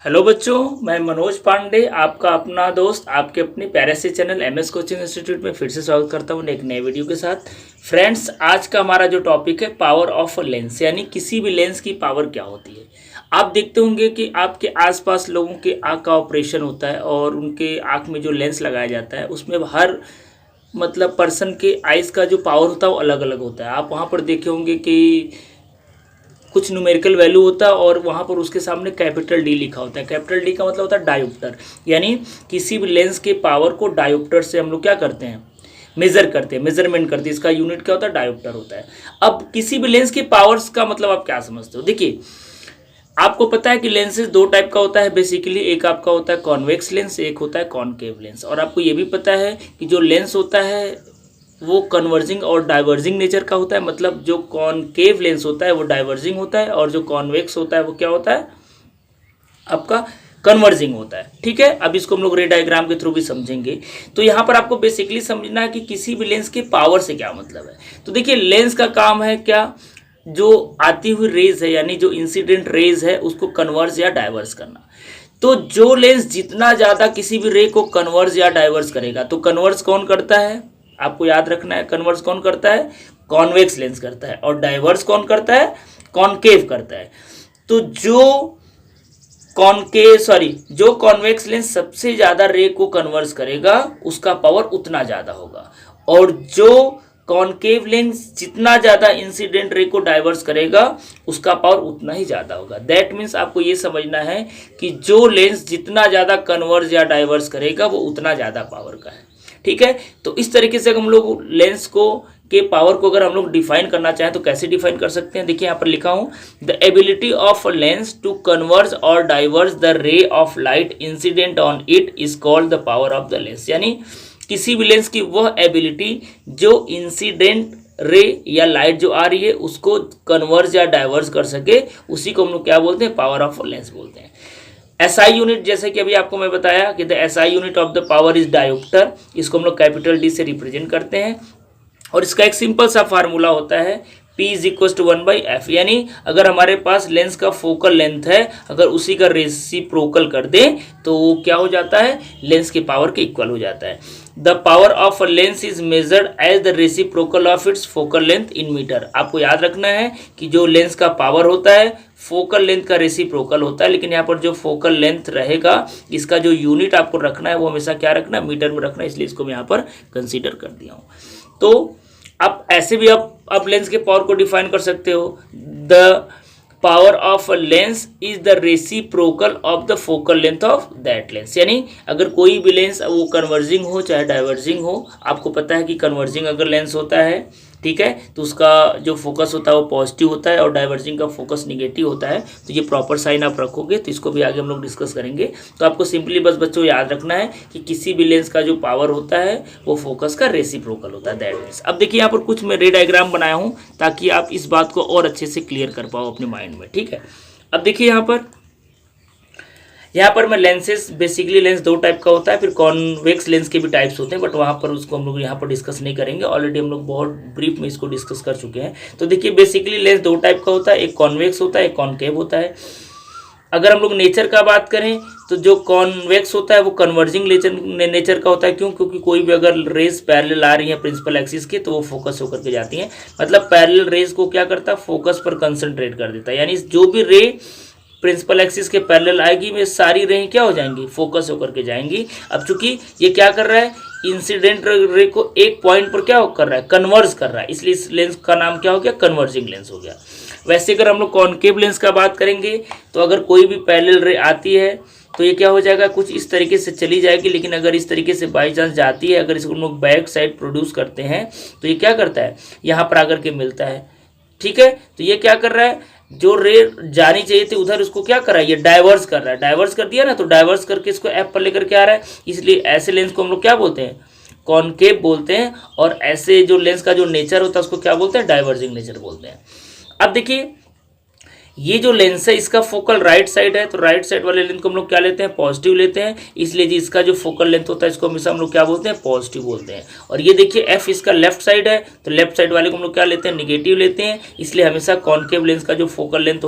Hello बच्चों, मैं मनोज पांडे, आपका अपना दोस्त, आपके अपने प्यारे से चैनल एमएस कोचिंग इंस्टीट्यूट में फिर से स्वागत करता हूँ एक नए वीडियो के साथ। फ्रेंड्स, आज का हमारा जो टॉपिक है पावर ऑफ लेंस, यानी किसी भी लेंस की पावर क्या होती है। आप देखते होंगे कि आपके आसपास लोगों के आँख का ऑपरेशन होता है और उनके आँख में जो लेंस लगाया जाता है उसमें हर पर्सन के आइज़ का जो पावर होता है वो अलग अलग होता है। आप वहाँ पर देखे होंगे कि कुछ न्यूमेरिकल वैल्यू होता है और वहाँ पर उसके सामने कैपिटल डी लिखा होता है। कैपिटल डी का मतलब होता है डायोप्टर, यानी किसी भी लेंस के पावर को डायोप्टर से हम लोग क्या करते हैं, मेजर करते हैं, मेजरमेंट करते हैं। इसका यूनिट क्या होता है, डायोप्टर होता है। अब किसी भी लेंस के पावर्स का मतलब आप क्या समझते हो। देखिए, आपको पता है कि लेंसेज दो टाइप का होता है बेसिकली। एक आपका होता है कॉन्वेक्स लेंस, एक होता है कॉनकेव लेंस। और आपको ये भी पता है कि जो लेंस होता है वो कन्वर्जिंग और डाइवर्जिंग नेचर का होता है। मतलब जो कॉनकेव लेंस होता है वो डाइवर्जिंग होता है और जो कॉन्वेक्स होता है वो क्या होता है, आपका कन्वर्जिंग होता है। ठीक है, अब इसको हम लोग रे डायग्राम के थ्रू भी समझेंगे। तो यहाँ पर आपको बेसिकली समझना है कि किसी भी लेंस के पावर से क्या मतलब है। तो देखिए, लेंस का काम है क्या, जो आती हुई रेज है यानी जो इंसिडेंट रेज है उसको कन्वर्ज या डाइवर्स करना। तो जो लेंस जितना ज़्यादा किसी भी रे को कन्वर्ज या डाइवर्स करेगा, तो कन्वर्स कौन करता है, आपको याद रखना है, कन्वर्स कौन करता है, कॉन्वेक्स लेंस करता है। और डाइवर्स कौन करता है, कॉनकेव करता है। तो जो कॉन्वेक्स लेंस सबसे ज़्यादा रे को कन्वर्स करेगा उसका पावर उतना ज़्यादा होगा, और जो कॉनकेव लेंस जितना ज़्यादा इंसिडेंट रे को डाइवर्स करेगा उसका पावर उतना ही ज़्यादा होगा। दैट मीन्स आपको ये समझना है कि जो लेंस जितना ज़्यादा कन्वर्स या डाइवर्स करेगा वो उतना ज़्यादा पावर का है। ठीक है, तो इस तरीके से हम लोग लेंस को के पावर को अगर हम लोग डिफाइन करना चाहें तो कैसे डिफाइन कर सकते हैं। देखिए, यहाँ पर लिखा हूँ, the ability of a lens to converge और diverge the ray of light incident on it is called the power of the lens. यानी किसी भी लेंस की वह एबिलिटी जो इंसिडेंट रे या लाइट जो आ रही है उसको कन्वर्ज या डाइवर्स कर सके, उसी को हम लोग क्या बोलते हैं, पावर ऑफ लेंस बोलते हैं। एसआई यूनिट, जैसे कि अभी आपको मैं बताया कि the SI unit of the power is dioptre, इसको हम लोग कैपिटल डी से रिप्रेजेंट करते हैं। और इसका एक सिंपल सा फार्मूला होता है P is equal to 1/f। यानी अगर हमारे पास लेंस का फोकल लेंथ है, अगर उसी का रेसिप्रोकल कर दें तो वो क्या हो जाता है, लेंस के पावर के इक्वल हो जाता है। The power of a lens is measured as the reciprocal of its focal length in metre. आपको याद रखना है कि जो लेंस का पावर होता है फोकल लेंथ का रेसिप्रोकल होता है, लेकिन यहाँ पर जो फोकल लेंथ रहेगा इसका जो यूनिट आपको रखना है वो हमेशा क्या रखना है, मीटर में रखना है। इसलिए इसको मैं यहाँ पर कंसीडर कर दिया हूँ। तो आप ऐसे भी आप लेंस के पावर को डिफाइन कर सकते हो। The power of a lens is the reciprocal of the focal length of that lens. यानी अगर कोई भी लेंस वो कन्वर्जिंग हो चाहे डाइवर्जिंग हो, आपको पता है कि कन्वर्जिंग अगर लेंस होता है, ठीक है, तो उसका जो फोकस होता है वो पॉजिटिव होता है और डाइवर्जिंग का फोकस निगेटिव होता है। तो ये प्रॉपर साइन आप रखोगे तो इसको भी आगे हम लोग डिस्कस करेंगे। तो आपको सिंपली बस बच्चों याद रखना है कि किसी भी लेंस का जो पावर होता है वो फोकस का रेसिप्रोकल होता है, दैट मीन्स। अब देखिए, यहाँ पर कुछ मैं रे डायग्राम बनाया हूँ ताकि आप इस बात को और अच्छे से क्लियर कर पाओ अपने माइंड में। ठीक है, अब देखिए यहाँ पर मैं लेंसेज, बेसिकली लेंस दो टाइप का होता है, फिर कॉन्वेक्स लेंस के भी टाइप्स होते हैं, बट वहाँ पर उसको हम लोग यहाँ पर डिस्कस नहीं करेंगे। ऑलरेडी हम लोग बहुत ब्रीफ में इसको डिस्कस कर चुके हैं। तो देखिए, बेसिकली लेंस दो टाइप का होता है, एक कॉन्वेक्स होता है, एक कॉनकेव होता है। अगर हम लोग नेचर का बात करें तो जो कॉन्वेक्स होता है वो कन्वर्जिंग नेचर का होता है। क्यों? क्योंकि कोई भी अगर रेज पैरेलल आ रही है प्रिंसिपल एक्सिस की तो वो फोकस होकर के जाती हैं। मतलब पैरेलल रेज को क्या करता है, फोकस पर कंसंट्रेट कर देता है। यानी जो भी रे प्रिंसिपल एक्सिस के पैरेलल आएगी वे सारी रे क्या हो जाएंगी, फोकस होकर के जाएंगी। अब चूंकि ये क्या कर रहा है, इंसिडेंट रे को एक पॉइंट पर क्या कर रहा है, कन्वर्ज कर रहा है, इसलिए इस लेंस का नाम क्या हो गया, कन्वर्जिंग लेंस हो गया। वैसे अगर हम लोग कॉनकेव लेंस का बात करेंगे तो अगर कोई भी पैरेलल रे आती है तो ये क्या हो जाएगा, कुछ इस तरीके से चली जाएगी। लेकिन अगर इस तरीके से बाई चांस जाती है, अगर इसको हम लोग बैक साइड प्रोड्यूस करते हैं तो ये क्या करता है, यहाँ पर आकर के मिलता है। ठीक है, तो ये क्या कर रहा है, जो रे जानी चाहिए थी उधर उसको क्या कर रहा है, ये डाइवर्स कर रहा है। डाइवर्स कर दिया ना, तो डाइवर्स करके इसको एफ पर लेकर के आ रहा है। इसलिए ऐसे लेंस को हम लोग क्या बोलते हैं, कॉनकेव बोलते हैं। और ऐसे जो लेंस का जो नेचर होता है उसको क्या बोलते हैं, डाइवर्जिंग नेचर बोलते हैं। अब देखिए, ये जो लेंस है इसका फोकल राइट साइड है, तो राइट साइड वाले लेंस को हम लोग क्या लेते हैं, पॉजिटिव लेते हैं। इसलिए जी इसका जो फोकल लेंथ होता है इसको हमेशा हम लोग क्या बोलते हैं, पॉजिटिव बोलते हैं। और ये देखिए एफ इसका लेफ्ट साइड है, तो लेफ्ट साइड वाले को हम लोग क्या लेते हैं, निगेटिव लेते हैं। इसलिए हमेशा कॉनकेव लेंस का जो फोकल लेंथ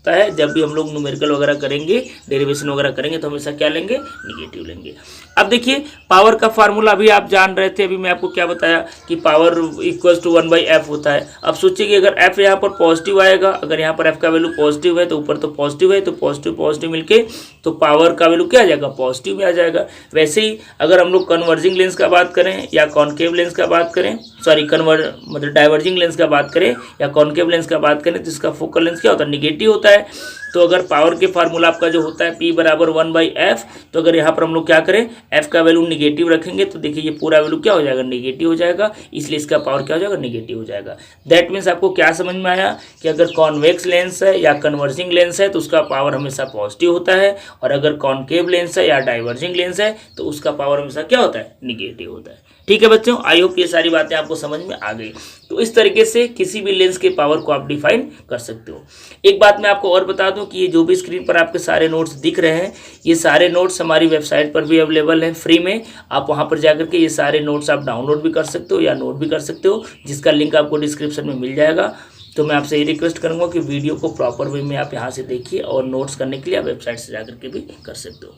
होता है जब भी हम लोग न्यूमेरिकल वगैरह करेंगे, डेरिवेशन वगैरह करेंगे तो हमेशा क्या लेंगे, निगेटिव लेंगे। अब देखिए पावर का फार्मूला अभी आप जान रहे थे, अभी मैं आपको क्या बताया कि पावर इक्वल्स टू 1/f होता है। अब सोचिए कि अगर f यहाँ पर पॉजिटिव आएगा, अगर यहाँ पर f का वैल्यू पॉजिटिव है तो ऊपर तो पॉजिटिव है, तो पॉजिटिव पॉजिटिव मिलके तो पावर का वैल्यू क्या आ जाएगा, पॉजिटिव में आ जाएगा। वैसे ही अगर हम लोग कन्वर्जिंग लेंस का बात करें या कॉनकेव लेंस का बात करें, सॉरी मतलब डाइवर्जिंग लेंस का बात करें या कॉनकेव लेंस का बात करें, तो इसका फोकल लेंथ क्या होता है, निगेटिव होता है। तो अगर पावर के फार्मूला आपका जो होता है P बराबर 1/f, तो अगर यहाँ पर हम लोग क्या करें, f का वैल्यू निगेटिव रखेंगे तो देखिए ये पूरा वैल्यू क्या हो जाएगा, निगेटिव हो जाएगा, इसलिए इसका पावर क्या हो जाएगा, निगेटिव हो जाएगा। दैट मीन्स आपको क्या समझ में आया कि अगर कॉन्वेक्स लेंस है या कन्वर्जिंग लेंस है तो उसका पावर हमेशा पॉजिटिव होता है, और अगर कॉनकेव लेंस है या डाइवर्जिंग लेंस है तो उसका पावर हमेशा क्या होता है, निगेटिव होता है। ठीक है बच्चों, आई होप ये सारी बातें आपको समझ में आ गई। तो इस तरीके से किसी भी लेंस के पावर को आप डिफाइन कर सकते हो। एक बात मैं आपको और बता दूं कि ये जो भी स्क्रीन पर आपके सारे नोट्स दिख रहे हैं, ये सारे नोट्स हमारी वेबसाइट पर भी अवेलेबल हैं फ्री में। आप वहां पर जाकर के ये सारे नोट्स आप डाउनलोड भी कर सकते हो या नोट भी कर सकते हो, जिसका लिंक आपको डिस्क्रिप्शन में मिल जाएगा। तो मैं आपसे ये रिक्वेस्ट करूंगा कि वीडियो को प्रॉपर वे में आप यहाँ से देखिए, और नोट्स करने के लिए आप वेबसाइट से जाकर के भी कर सकते हो।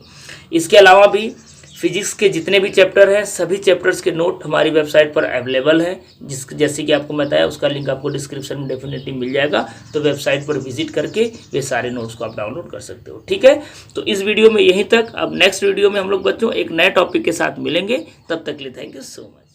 इसके अलावा भी फिजिक्स के जितने भी चैप्टर हैं, सभी चैप्टर्स के नोट हमारी वेबसाइट पर अवेलेबल है, जैसे कि आपको बताया उसका लिंक आपको डिस्क्रिप्शन में डेफिनेटली मिल जाएगा। तो वेबसाइट पर विजिट करके वे सारे नोट्स को आप डाउनलोड कर सकते हो। ठीक है, तो इस वीडियो में यहीं तक। अब नेक्स्ट वीडियो में हम लोग बच्चों एक नए टॉपिक के साथ मिलेंगे, तब तक के लिए थैंक यू सो मच।